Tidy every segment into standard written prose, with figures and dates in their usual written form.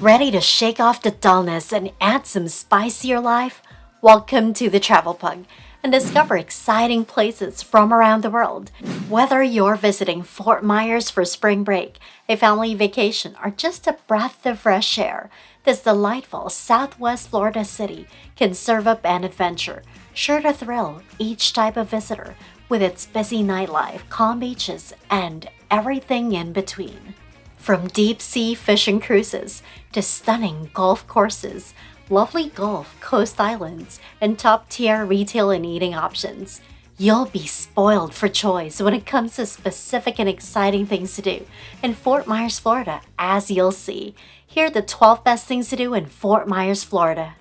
Ready to shake off the dullness and add some spice to your life? Welcome to the Travel Pug and discover exciting places from around the world. Whether you're visiting Fort Myers for spring break, a family vacation, or just a breath of fresh air, this delightful Southwest Florida city can serve up an adventure, sure to thrill each type of visitor with its busy nightlife, calm beaches, and everything in between. From deep-sea fishing cruises to stunning golf courses, lovely Gulf Coast islands, and top-tier retail and eating options, you'll be spoiled for choice when it comes to specific and exciting things to do in Fort Myers, Florida, as you'll see. Here are the 12 best things to do in Fort Myers, Florida.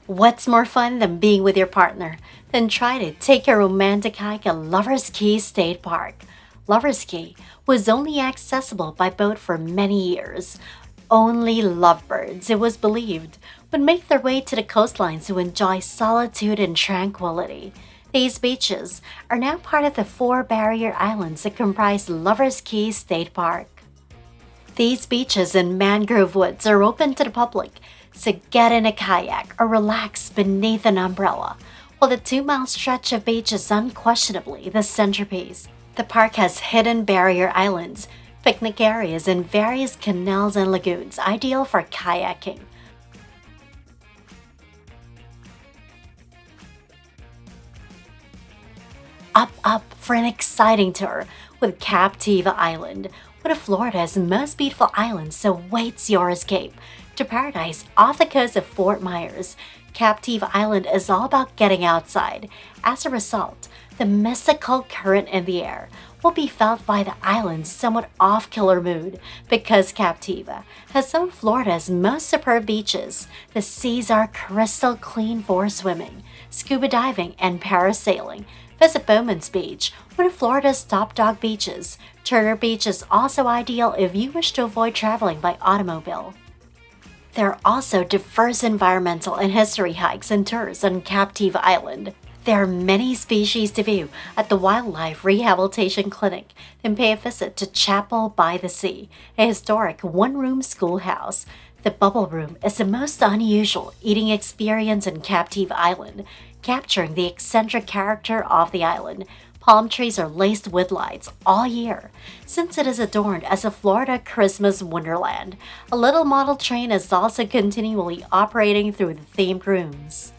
What's more fun than being with your partner? Then try to take a romantic hike at Lover's Cay State Park. Lover's Cay was only accessible by boat for many years. Only lovebirds, it was believed, would make their way to the coastlines to enjoy solitude and tranquility. These beaches are now part of the 4 barrier islands that comprise Lover's Cay State Park. These beaches and mangrove woods are open to the public, so get in a kayak or relax beneath an umbrella, while the 2-mile stretch of beach is unquestionably the centerpiece. The park has hidden barrier islands, picnic areas, and various canals and lagoons ideal for kayaking. Up for an exciting tour with Captiva Island, one of Florida's most beautiful islands awaits your escape to paradise off the coast of Fort Myers. Captiva Island is all about getting outside. As a result, the mystical current in the air will be felt by the island's somewhat off-killer mood because Captiva has some of Florida's most superb beaches. The seas are crystal clean for swimming, scuba diving, and parasailing. Visit Bowman's Beach, one of Florida's top dog beaches. Turner Beach is also ideal if you wish to avoid traveling by automobile. There are also diverse environmental and history hikes and tours on Captiva Island. There are many species to view at the Wildlife Rehabilitation Clinic. Then pay a visit to Chapel by the Sea, a historic one-room schoolhouse. The Bubble Room is the most unusual eating experience in Captiva Island, capturing the eccentric character of the island. Palm trees are laced with lights all year, since it is adorned as a Florida Christmas wonderland. A little model train is also continually operating through the themed rooms.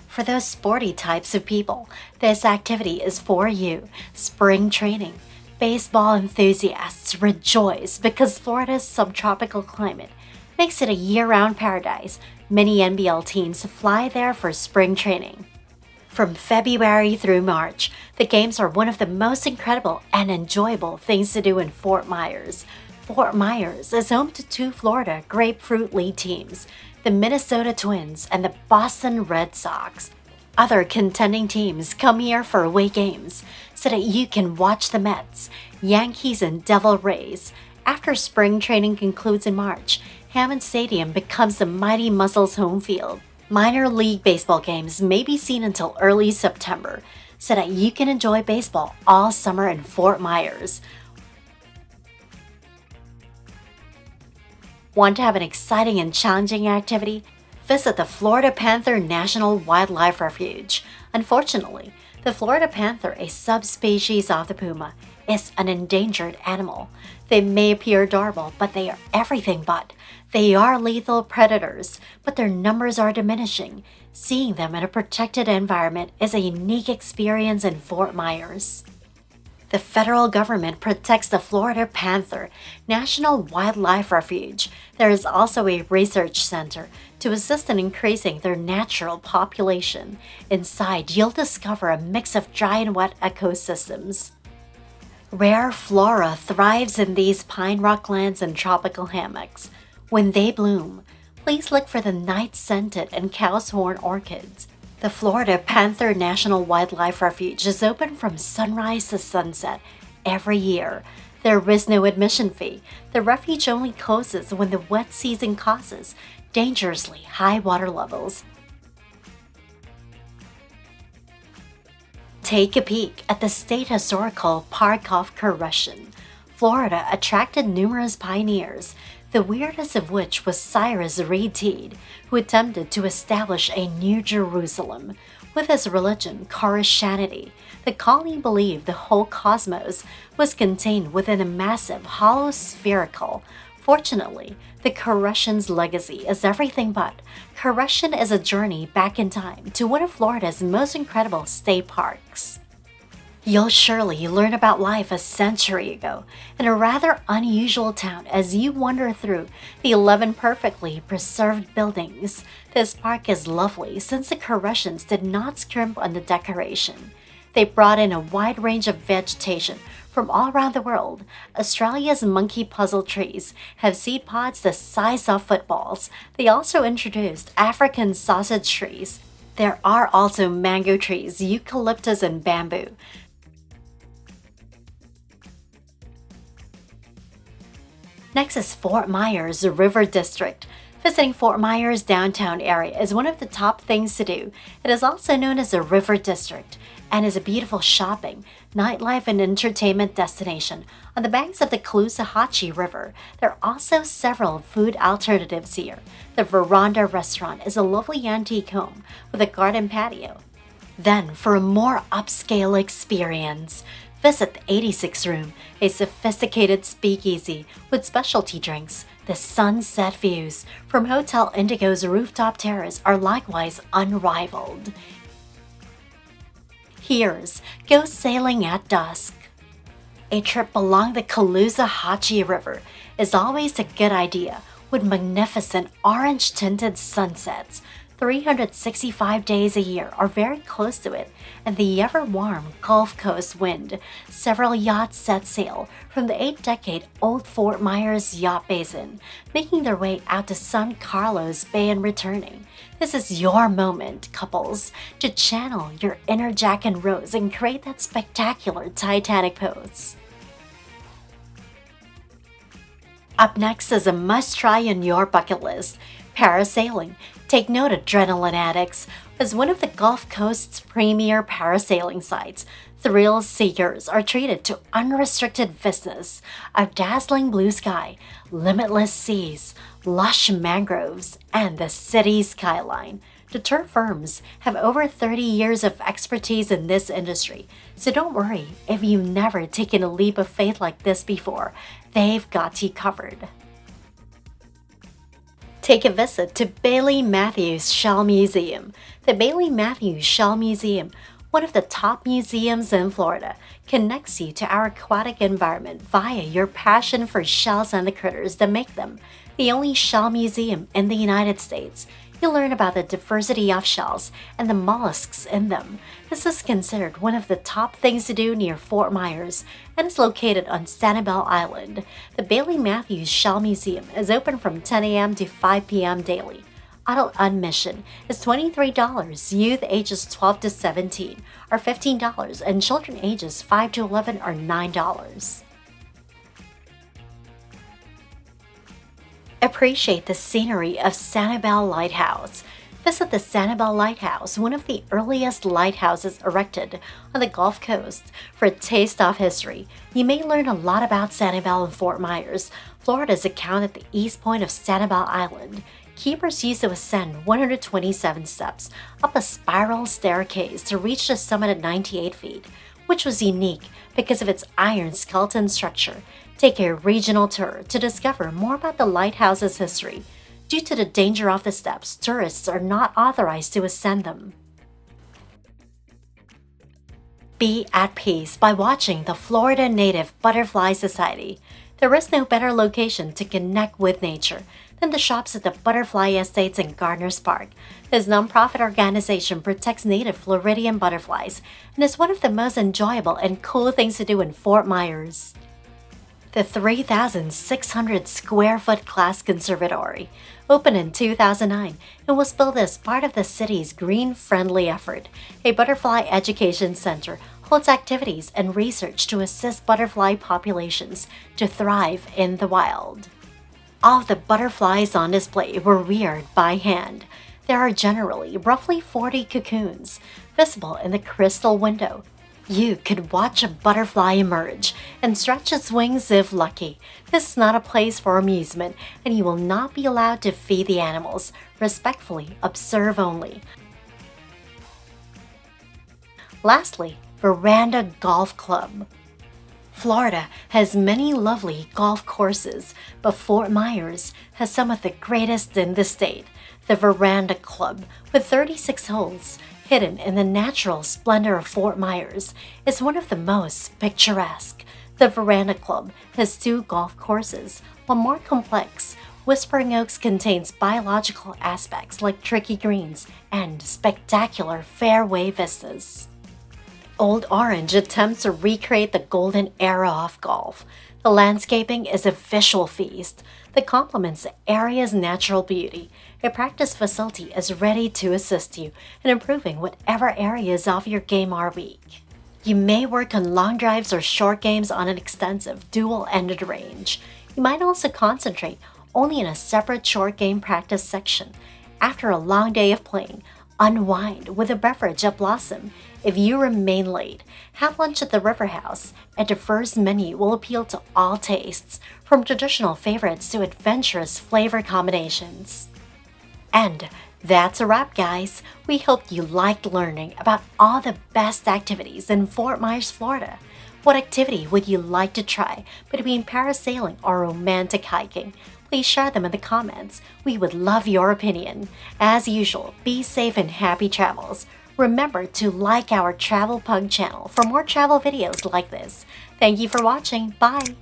For those sporty types of people, this activity is for you. Spring training. Baseball enthusiasts rejoice because Florida's subtropical climate makes it a year-round paradise. Many NBL teams fly there for spring training. From February through March, the games are one of the most incredible and enjoyable things to do in Fort Myers. Fort Myers is home to 2 Florida Grapefruit League teams, the Minnesota Twins and the Boston Red Sox. Other contending teams come here for away games so that you can watch the Mets, Yankees, and Devil Rays. After spring training concludes in March, Hammond Stadium becomes the Mighty Mussels home field. Minor league baseball games may be seen until early September so that you can enjoy baseball all summer in Fort Myers. Want to have an exciting and challenging activity? Visit the Florida Panther National Wildlife Refuge. Unfortunately, the Florida panther, a subspecies of the puma, is an endangered animal. They may appear adorable, but they are everything but. They are lethal predators, but their numbers are diminishing. Seeing them in a protected environment is a unique experience in Fort Myers. The federal government protects the Florida Panther National Wildlife Refuge. There is also a research center to assist in increasing their natural population. Inside, you'll discover a mix of dry and wet ecosystems. Rare flora thrives in these pine rocklands and tropical hammocks. When they bloom, please look for the night-scented and cow's horn orchids. The Florida Panther National Wildlife Refuge is open from sunrise to sunset every year. There is no admission fee. The refuge only closes when the wet season causes dangerously high water levels. Take a peek at the State Historical Park of Koreshan. Florida attracted numerous pioneers, the weirdest of which was Cyrus Reed Teed, who attempted to establish a New Jerusalem. With his religion, Koreshanity, the colony believed the whole cosmos was contained within a massive hollow spherical. Fortunately, the Koreshan's legacy is everything but. Koreshan is a journey back in time to one of Florida's most incredible state parks. You'll surely learn about life a century ago in a rather unusual town as you wander through the 11 perfectly preserved buildings. This park is lovely since the Koreshans did not scrimp on the decoration. They brought in a wide range of vegetation from all around the world. Australia's monkey puzzle trees have seed pods the size of footballs. They also introduced African sausage trees. There are also mango trees, eucalyptus, and bamboo. Next is Fort Myers River District. Visiting Fort Myers downtown area is one of the top things to do. It is also known as the River District and is a beautiful shopping, nightlife, and entertainment destination on the banks of the Caloosahatchee River. There are also several food alternatives here. The Verandah restaurant is a lovely antique home with a garden patio. Then, for a more upscale experience, visit the 86 Room, a sophisticated speakeasy with specialty drinks. The sunset views from Hotel Indigo's rooftop terrace are likewise unrivaled. Here's Go Sailing at Dusk. A trip along the Caloosahatchee River is always a good idea with magnificent orange-tinted sunsets. 365 days a year are very close to it, and the ever-warm Gulf Coast wind. Several yachts set sail from the 8-decade-old Fort Myers Yacht Basin, making their way out to San Carlos Bay and returning. This is your moment, couples, to channel your inner Jack and Rose and create that spectacular Titanic pose. Up next is a must-try on your bucket list, parasailing. Take note, adrenaline addicts, as one of the Gulf Coast's premier parasailing sites. Thrill seekers are treated to unrestricted vistas of dazzling blue sky, limitless seas, lush mangroves, and the city's skyline. Deter firms have over 30 years of expertise in this industry, so don't worry if you've never taken a leap of faith like this before. They've got you covered. Take a visit to Bailey Matthews Shell Museum. The Bailey Matthews Shell Museum, one of the top museums in Florida, connects you to our aquatic environment via your passion for shells and the critters that make them. The only shell museum in the United States. You'll learn about the diversity of shells and the mollusks in them. This is considered one of the top things to do near Fort Myers and is located on Sanibel Island. The Bailey Matthews Shell Museum is open from 10 a.m. to 5 p.m. daily. Adult admission is $23, youth ages 12 to 17 are $15, and children ages 5 to 11 are $9. Appreciate the scenery of Sanibel Lighthouse. Visit the Sanibel Lighthouse, one of the earliest lighthouses erected on the Gulf Coast. For a taste of history, you may learn a lot about Sanibel and Fort Myers, Florida's account at the east point of Sanibel Island. Keepers used to ascend 127 steps up a spiral staircase to reach the summit at 98 feet, which was unique because of its iron skeleton structure. Take a regional tour to discover more about the lighthouse's history. Due to the danger of the steps, tourists are not authorized to ascend them. Be at peace by watching the Florida Native Butterfly Society. There is no better location to connect with nature than the shops at the Butterfly Estates in Gardners Park. This nonprofit organization protects native Floridian butterflies and is one of the most enjoyable and cool things to do in Fort Myers. The 3,600 square foot Glass Conservatory opened in 2009 and was built as part of the city's green-friendly effort. A butterfly education center holds activities and research to assist butterfly populations to thrive in the wild. All of the butterflies on display were reared by hand. There are generally roughly 40 cocoons visible in the crystal window. You could watch a butterfly emerge and stretch its wings if lucky. This is not a place for amusement, and you will not be allowed to feed the animals. Respectfully, observe only. Lastly, Verandah Golf Club. Florida has many lovely golf courses, but Fort Myers has some of the greatest in the state. The Verandah Club, with 36 holes, hidden in the natural splendor of Fort Myers, is one of the most picturesque. The Verandah Club has 2 golf courses, while more complex, Whispering Oaks contains biological aspects like tricky greens and spectacular fairway vistas. Old Orange attempts to recreate the golden era of golf. The landscaping is a visual feast that complements the area's natural beauty. A practice facility is ready to assist you in improving whatever areas of your game are weak. You may work on long drives or short games on an extensive dual-ended range. You might also concentrate only in a separate short game practice section. After a long day of playing, unwind with a beverage at Blossom. If you remain late, have lunch at the River House, and the first menu will appeal to all tastes, from traditional favorites to adventurous flavor combinations. And that's a wrap, guys. We hope you liked learning about all the best activities in Fort Myers, Florida. What activity would you like to try between parasailing or romantic hiking? Please share them in the comments. We would love your opinion. As usual, be safe and happy travels. Remember to like our Travel Pug channel for more travel videos like this. Thank you for watching. Bye!